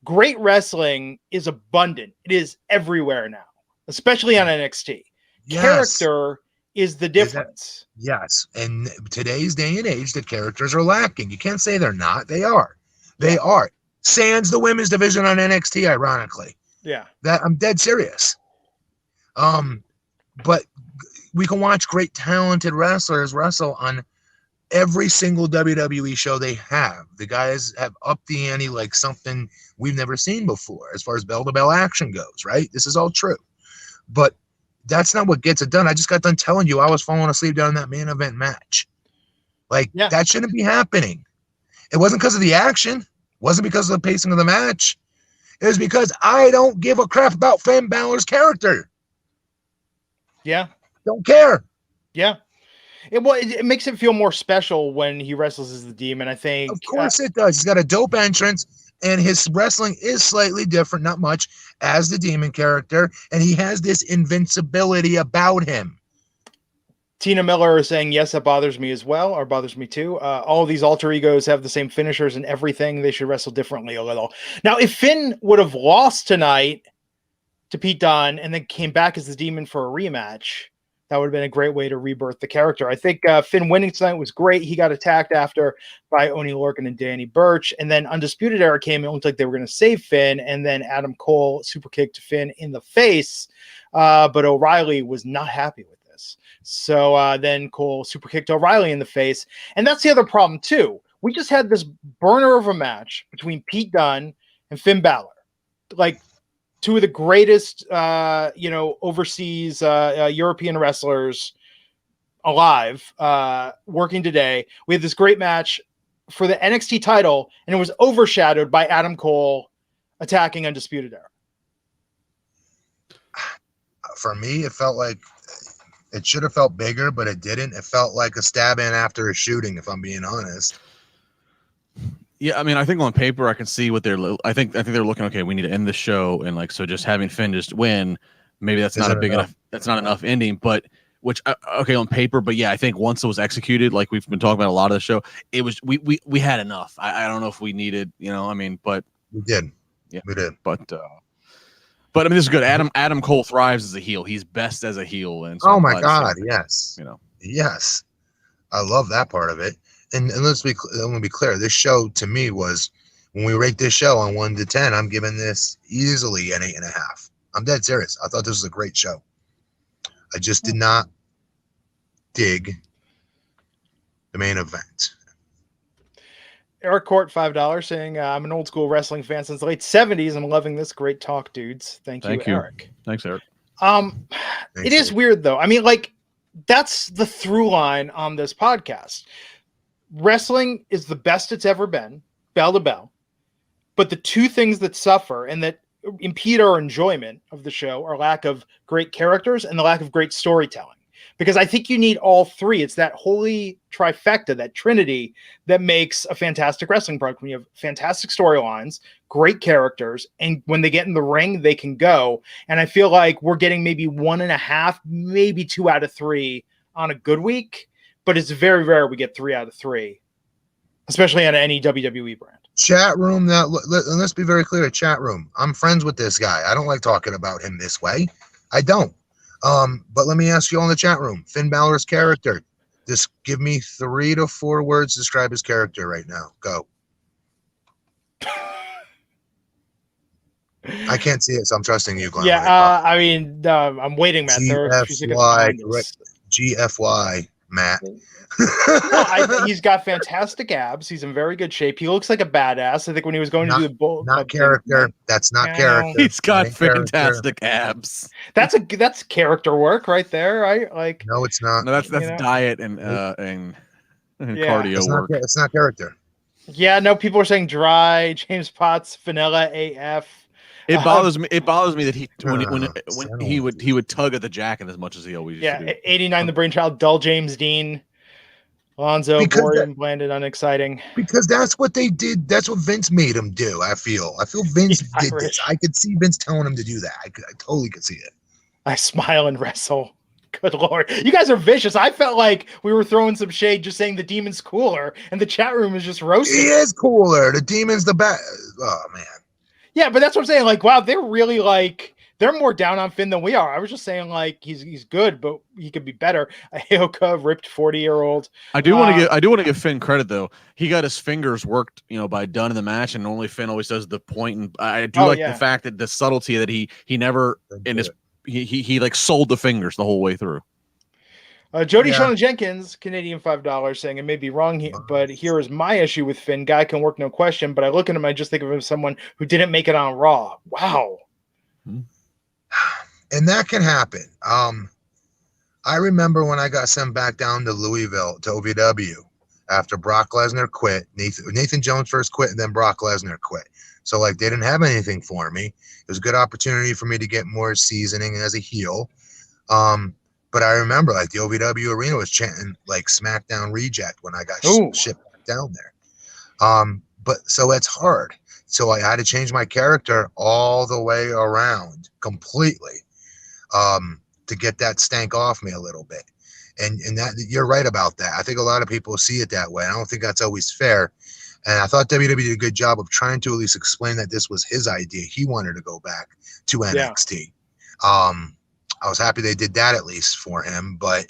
great wrestling is abundant. It is everywhere now, especially on NXT. Yes. Character is the difference. Yes. And today's day and age, the characters are lacking. You can't say they're not. They are. They are. Sans the women's division on NXT, ironically. Yeah. That I'm dead serious. But we can watch great talented wrestlers wrestle on every single WWE show they have. The guys have upped the ante like something we've never seen before as far as bell-to-bell action goes, right? This is all true. But that's not what gets it done. I just got done telling you I was falling asleep during that main event match. Like, that shouldn't be happening. It wasn't because of the action. It wasn't because of the pacing of the match. It was because I don't give a crap about Finn Balor's character. Yeah. Don't care. Yeah. It makes it feel more special when he wrestles as the Demon, I think. Of course it does. He's got a dope entrance, and his wrestling is slightly different, not much, as the Demon character, and he has this invincibility about him. Tina Miller is saying, yes, that bothers me as well, or bothers me too. All of these alter egos have the same finishers and everything. They should wrestle differently a little. Now, if Finn would have lost tonight to Pete Dunne and then came back as the Demon for a rematch, that would have been a great way to rebirth the character. I think Finn winning tonight was great. He got attacked after by Oney Lorcan and Danny Burch, and then Undisputed Era came. It looked like they were going to save Finn, and then Adam Cole super kicked Finn in the face, but O'Reilly was not happy with this. So then Cole super kicked O'Reilly in the face, and that's the other problem too. We just had this burner of a match between Pete Dunne and Finn Balor, like two of the greatest, overseas European wrestlers alive, working today. We had this great match for the NXT title, and it was overshadowed by Adam Cole attacking Undisputed Era. For me, it felt like it should have felt bigger, but it didn't. It felt like a stab in after a shooting, if I'm being honest. Yeah, I mean, I think on paper I can see what they're. I think they're looking. Okay, we need to end the show, and like so, just having Finn just win, maybe that's not a big enough. That's not enough ending, but okay on paper. But yeah, I think once it was executed, like we've been talking about a lot of the show, it was we had enough. I don't know if we needed, but we did. Yeah, we did. But I mean, this is good. Adam Cole thrives as a heel. He's best as a heel, and so oh my god, yes, yes, I love that part of it. And let's be clear. This show to me was, when we rate this show on 1 to 10, I'm giving this easily an 8.5. I'm dead serious. I thought this was a great show. I just did not dig the main event. Eric Court, $5, saying, I'm an old school wrestling fan since the late 70s. I'm loving this. Great talk, dudes. Thank you, Eric. Thanks, Eric. It is weird, though. I mean, like, that's the through line on this podcast. Wrestling is the best it's ever been, bell to bell. But the two things that suffer and that impede our enjoyment of the show are lack of great characters and the lack of great storytelling. Because I think you need all three. It's that holy trifecta, that trinity that makes a fantastic wrestling product. When you have fantastic storylines, great characters, and when they get in the ring, they can go. And I feel like we're getting maybe 1.5, maybe 2 out of 3 on a good week. But it's very rare we get 3 out of 3, especially on any WWE brand. Chat room. Now, let's be very clear. Chat room. I'm friends with this guy. I don't like talking about him this way. I don't. But let me ask you all in the chat room. Finn Balor's character. Just give me 3 to 4 words to describe his character right now. Go. I can't see it, so I'm trusting you, Glenn. Yeah, I'm waiting, Matt. GFY. Matt. He's got fantastic abs. He's in very good shape. He looks like a badass. I think when he was going to do the bull, not character. That's not character. He's got fantastic abs. That's character work right there, right? Like, no, it's not. No, that's diet and cardio work. It's not character. Yeah, no. People are saying dry. James Potts, vanilla AF. It bothers me. It bothers me that when he would tug at the jacket as much as he always used to do. 89, the brainchild, dull James Dean, Lonzo, boring, blanded, unexciting. Because that's what they did. That's what Vince made him do. I feel Vince did this. I could see Vince telling him to do that. I totally could see it. I smile and wrestle. Good Lord. You guys are vicious. I felt like we were throwing some shade just saying the Demon's cooler, and the chat room is just roasting. He is cooler. The Demon's the best. Oh, man. Yeah, but that's what I'm saying. Like, wow, they're they're more down on Finn than we are. I was just saying, like, he's good, but he could be better. Aoka, ripped 40-year-old. I do want to give Finn credit though. He got his fingers worked, by Dunn in the match, and normally Finn always does the point. And I do the fact that the subtlety that he never in his he like sold the fingers the whole way through. Jody Shauna Jenkins, Canadian $5, saying, it may be wrong here, but here is my issue with Finn. Guy can work, no question, but I look at him, I just think of him as someone who didn't make it on Raw. Wow. And that can happen. I remember when I got sent back down to Louisville to OVW after Brock Lesnar quit. Nathan Jones first quit, and then Brock Lesnar quit. So, like, they didn't have anything for me. It was a good opportunity for me to get more seasoning as a heel. But I remember, like, the OVW arena was chanting, like, SmackDown Reject when I got shipped down there. But so it's hard. So I had to change my character all the way around completely to get that stank off me a little bit. And that you're right about that. I think a lot of people see it that way. I don't think that's always fair. And I thought WWE did a good job of trying to at least explain that this was his idea. He wanted to go back to NXT. I was happy they did that at least for him, but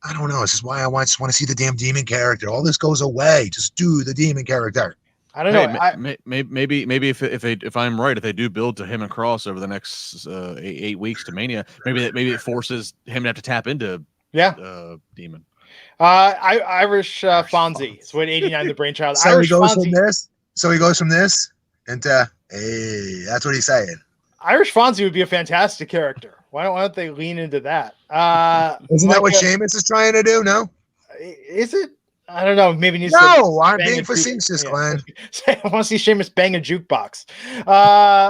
I don't know. This is why I just want to see the damn demon character. All this goes away. Just do the demon character. I don't know. Maybe if I'm right, if they do build to him and Cross over the next 8 weeks to Mania, maybe it forces him to have to tap into demon. Irish Fonzie is what 89 the brainchild. So Irish he goes Fonzie. from this. So he goes from this into hey. That's what he's saying. Irish Fonzie would be a fantastic character. Why don't they lean into that? Isn't that what Sheamus is trying to do? No, is it? I don't know. Maybe needs no. I'm being facetious, Glenn. I want to see Sheamus bang a jukebox.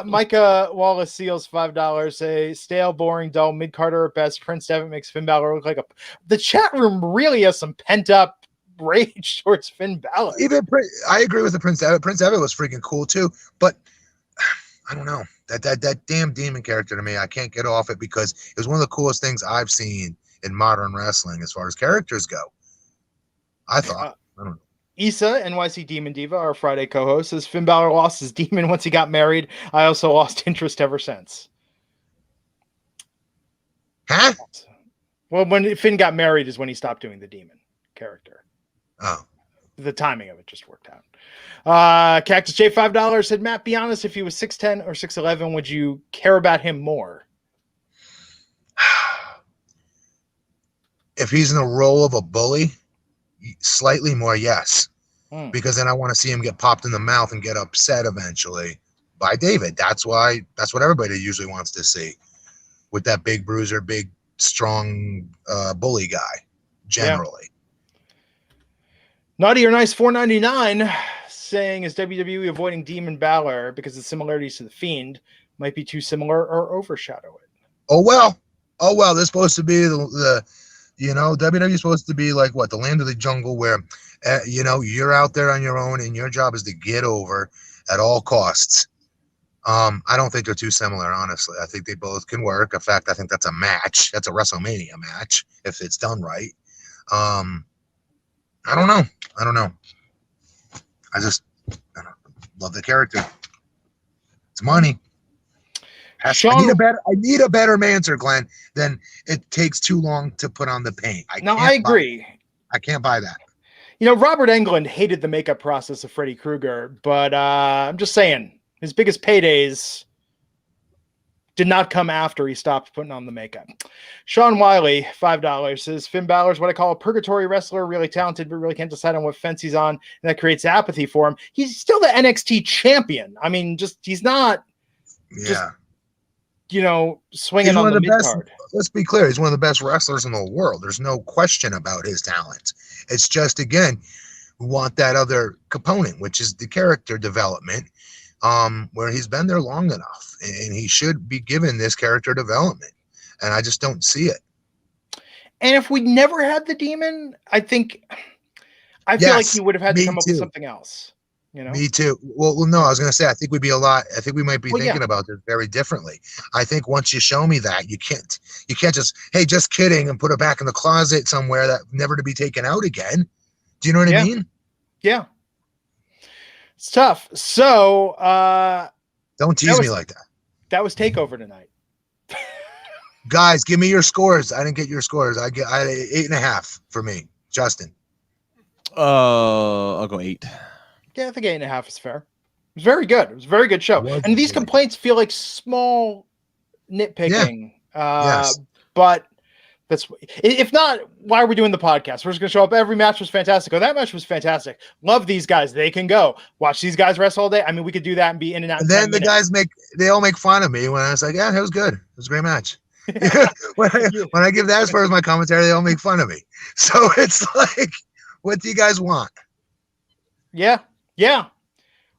Micah Wallace Seals $5. Say stale, boring, dull, mid Carter at best. Prince Devitt makes Finn Balor look like a. The chat room really has some pent up rage towards Finn Balor. I agree with the Prince Devitt. Prince Devitt was freaking cool too, but I don't know. That damn demon character to me, I can't get off it because it was one of the coolest things I've seen in modern wrestling as far as characters go. I thought. I don't know. Issa, NYC Demon Diva, our Friday co-host, says Finn Balor lost his demon once he got married. I also lost interest ever since. Huh? Well, when Finn got married is when he stopped doing the demon character. Oh. The timing of it just worked out. Cactus J $5 said, Matt, be honest, if he was 6'10 or 6'11, would you care about him more? If he's in the role of a bully, slightly more, yes. Because then I want to see him get popped in the mouth and get upset eventually by David. That's what everybody usually wants to see with that big bruiser, big, strong bully guy, generally. Naughty or Nice $4.99 saying, is WWE avoiding Demon Balor because the similarities to The Fiend might be too similar or overshadow it? Oh, well. They're supposed to be the WWE is supposed to be like what? The land of the jungle where, you're out there on your own and your job is to get over at all costs. I don't think they're too similar, honestly. I think they both can work. In fact, I think that's a match. That's a WrestleMania match if it's done right. I don't know. I love the character. It's money. I need a better answer, Glenn, than it takes too long to put on the paint. I agree. I can't buy that. Robert Englund hated the makeup process of Freddy Krueger, but I'm just saying his biggest paydays did not come after he stopped putting on the makeup. Sean Wiley, $5, says Finn Balor's what I call a purgatory wrestler, really talented, but really can't decide on what fence he's on, and that creates apathy for him. He's still the NXT champion. I mean, he's not swinging on the mid-card. Let's be clear. He's one of the best wrestlers in the world. There's no question about his talent. It's just, again, we want that other component, which is the character development, where he's been there long enough, and he should be given this character development. And I just don't see it. And if we never had the demon, I feel like he would have had to come up with something else. Me too. Well, no, I was going to say, I think we might be thinking about this very differently. I think once you show me that, you can't just, hey, just kidding, and put it back in the closet somewhere that never to be taken out again. Do you know what I mean? Yeah. It's tough. So, don't tease me like that. That was TakeOver tonight. Guys, give me your scores. I didn't get your scores. I 8.5 for me. Justin. I'll go 8. Yeah, I think 8.5 is fair. It was very good. It was a very good show. And these complaints feel like small nitpicking. Yes. But that's, if not, why are we doing the podcast? We're just gonna show up. Every match was fantastic. Oh, that match was fantastic. Love these guys. They can go watch these guys wrestle all day. I mean, we could do that and be in and out. And then the guys they all make fun of me when I was like, yeah, it was good. It was a great match. when I give that as far as my commentary, they all make fun of me. So it's like, what do you guys want? Yeah.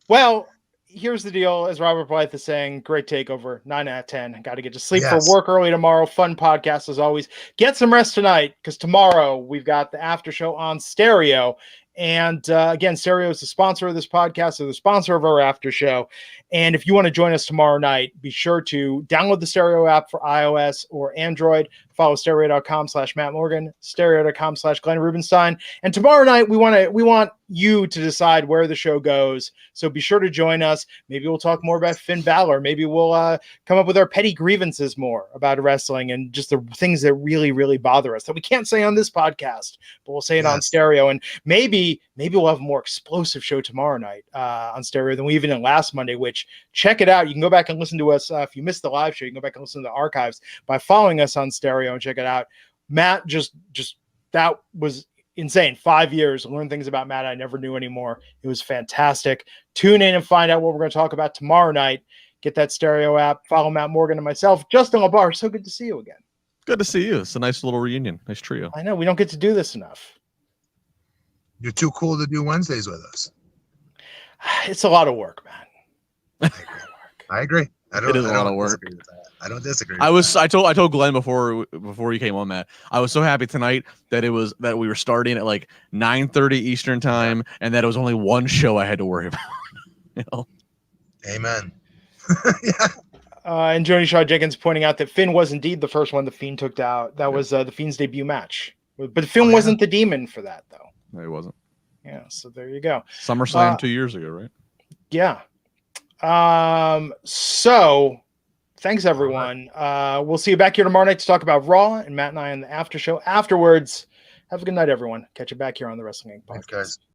Well, here's the deal. As Robert Blythe is saying, great takeover. 9 out of 10. Got to get to sleep for work early tomorrow. Fun podcast as always. Get some rest tonight because tomorrow we've got the after show on Stereo. And again, Stereo is the sponsor of this podcast, so the sponsor of our after show. And if you want to join us tomorrow night, be sure to download the Stereo app for iOS or Android. Follow stereo.com/Matt Morgan, stereo.com/Glenn Rubenstein. And tomorrow night, we want you to decide where the show goes. So be sure to join us. Maybe we'll talk more about Finn Balor. Maybe we'll come up with our petty grievances more about wrestling and just the things that really, really bother us that we can't say on this podcast, but we'll say it on Stereo. And maybe we'll have a more explosive show tomorrow night on Stereo than we even did last Monday, which check it out. You can go back and listen to us. If you missed the live show, you can go back and listen to the archives by following us on Stereo and check it out. Matt, just that was insane. 5 years, learn things about Matt I never knew anymore. It was fantastic. Tune in and find out what we're going to talk about tomorrow night. Get that Stereo app. Follow Matt Morgan and myself, Justin LaBar. So good to see you again. Good to see you. It's a nice little reunion. Nice trio. I know we don't get to do this enough. You're too cool to do Wednesdays with us. It's a lot of work, man. I agree. It is a lot of work. I don't disagree. I told Glenn before you came on, Matt. I was so happy tonight that we were starting at like 9:30 Eastern time, and that it was only one show I had to worry about. You know? Amen. Yeah. And Joni Shaw Jenkins pointing out that Finn was indeed the first one the Fiend took out. That was the Fiend's debut match, but Finn wasn't the demon for that though. No, he wasn't. Yeah. So there you go. SummerSlam 2 years ago, right? Yeah. So thanks everyone. We'll see you back here tomorrow night to talk about Raw, and Matt and I on the after show afterwards. Have a good night, everyone. Catch you back here on the Wrestling Inc. podcast. Thanks, guys.